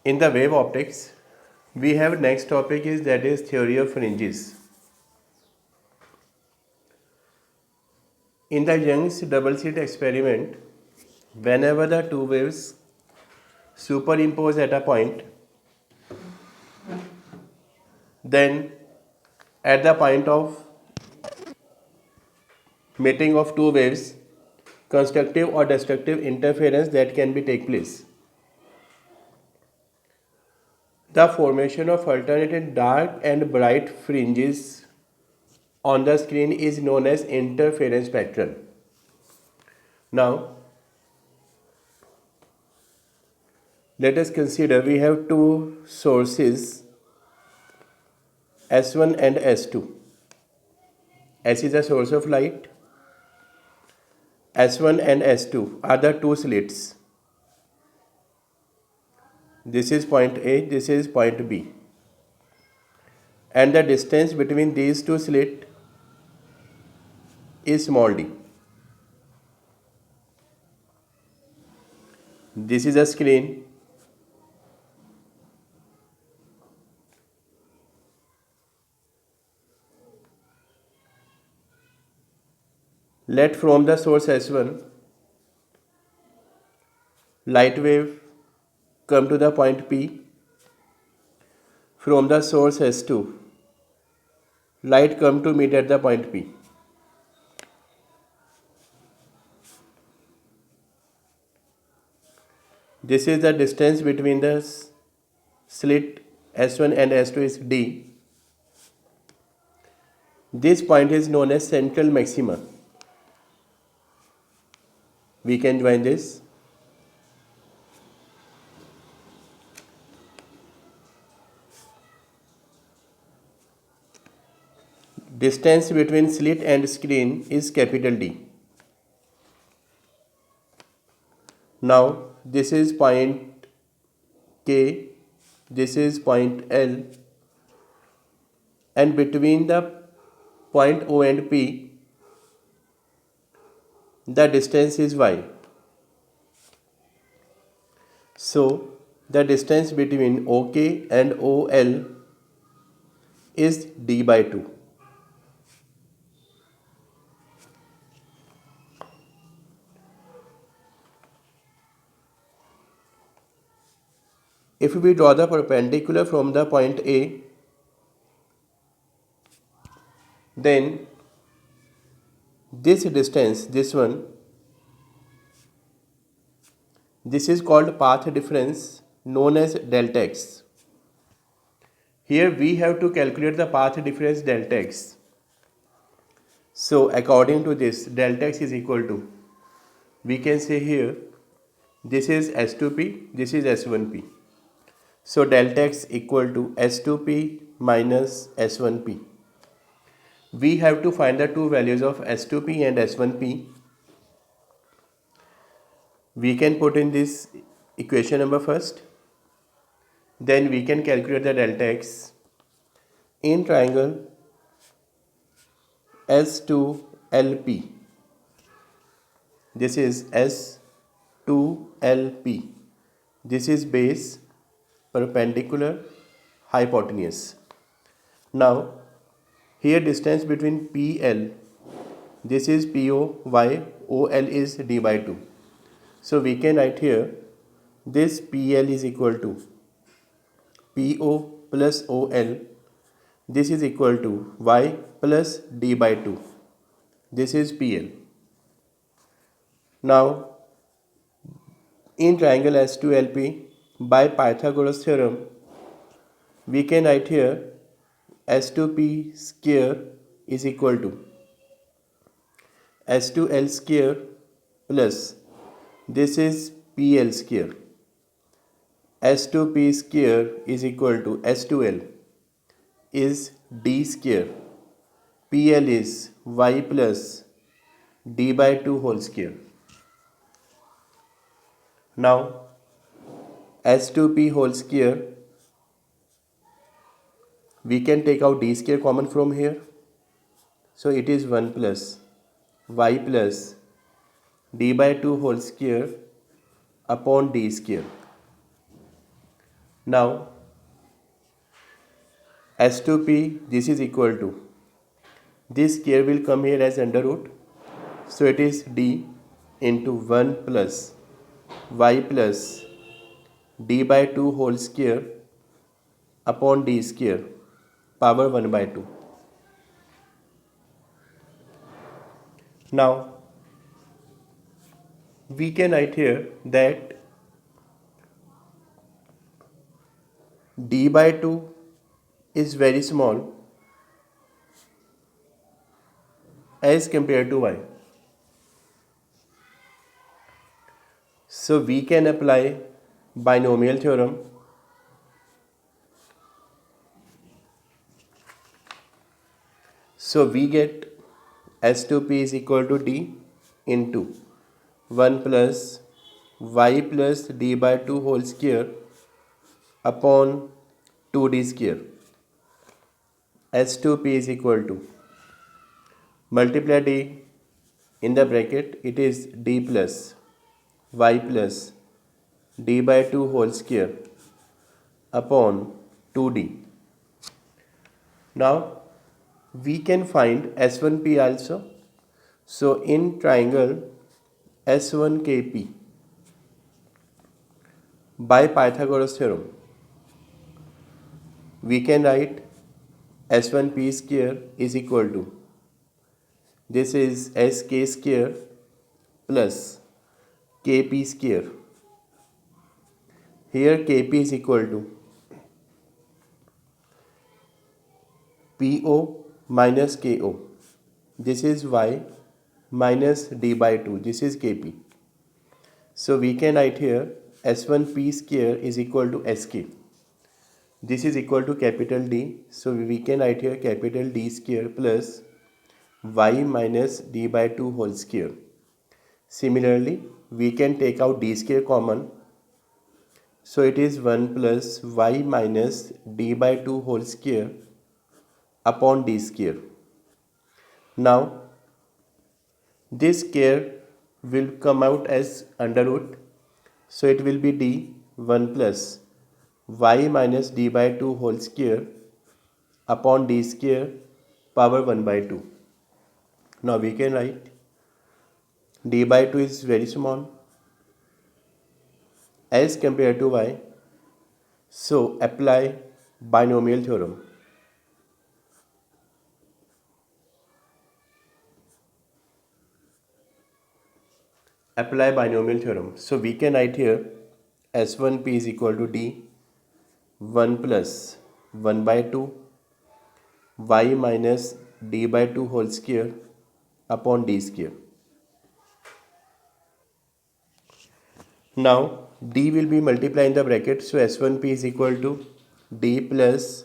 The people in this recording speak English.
In the wave optics, we have next topic is that is theory of fringes. In the Young's double slit experiment, whenever the two waves superimpose at a point, then at the point of meeting of two waves, constructive or destructive interference that can be take place. The formation of alternating dark and bright fringes on the screen is known as interference pattern. Now, let us consider we have two sources S1 and S2. S is a source of light. S1 and S2 are the two slits. This is point A, this is point B. And the distance between these two slits is small d. This is a screen. Let from the source S1 light wave come to the point P. From the source S2 light come to meet at the point P. This is the distance between the slit S1 and S2 is D. This point is known as central maxima. We can join this. Distance between slit and screen is capital D. Now this is point K, this is point L, and between the point O and P the distance is Y. So the distance between OK and OL is D by 2. If we draw the perpendicular from the point A, then this distance, this one, this is called path difference known as delta x. Here we have to calculate the path difference delta x. So according to this, delta x is equal to, we can say here, this is S2P, this is S1P. So delta x equal to S2P minus S1P. We have to find the two values of S2P and S1P. We can put in this equation number first. Then we can calculate the delta x in triangle S2LP. This is S2LP. This is base, perpendicular, hypotenuse. Now, here distance between PL, this is PO, Y, OL is D by 2. So we can write here, this PL is equal to PO plus OL. This is equal to Y plus D by 2. This is PL. Now, in triangle S2LP, by Pythagoras theorem, we can write here S2P square is equal to S2L square plus this is PL square. S2P square is equal to S2L is D square. PL is Y plus D by 2 whole square. Now S2P whole square, we can take out D square common from here. So it is 1 plus Y plus D by 2 whole square upon D square. Now S2P, this is equal to, this square will come here as under root, so it is d into 1 plus y plus d by 2 whole square upon d square power 1 by 2. Now we can write here that d by 2 is very small as compared to y. So we can apply binomial theorem. So we get S2P is equal to d into 1 plus y plus d by 2 whole square upon 2d square. S2P is equal to, multiply d in the bracket, it is d plus y plus d by 2 whole square upon 2d. Now we can find S1P also. So in triangle S1KP, by Pythagoras theorem, we can write S1P square is equal to, this is SK square plus KP square. Here KP is equal to PO minus KO. This is Y minus D by 2. This is KP. So we can write here S1P square is equal to SK. This is equal to capital D. So we can write here capital D square plus Y minus D by 2 whole square. Similarly, we can take out D square common. So it is 1 plus Y minus D by 2 whole square upon d square. Now this square will come out as under root, so it will be d 1 plus y minus d by 2 whole square upon d square power 1 by 2. Now we can write d by 2 is very small as compared to y, so apply binomial theorem. Apply binomial theorem. So we can write here S1P is equal to d 1 plus 1 by 2 y minus d by 2 whole square upon d square. Now d will be multiplied in the bracket, so S1P is equal to d plus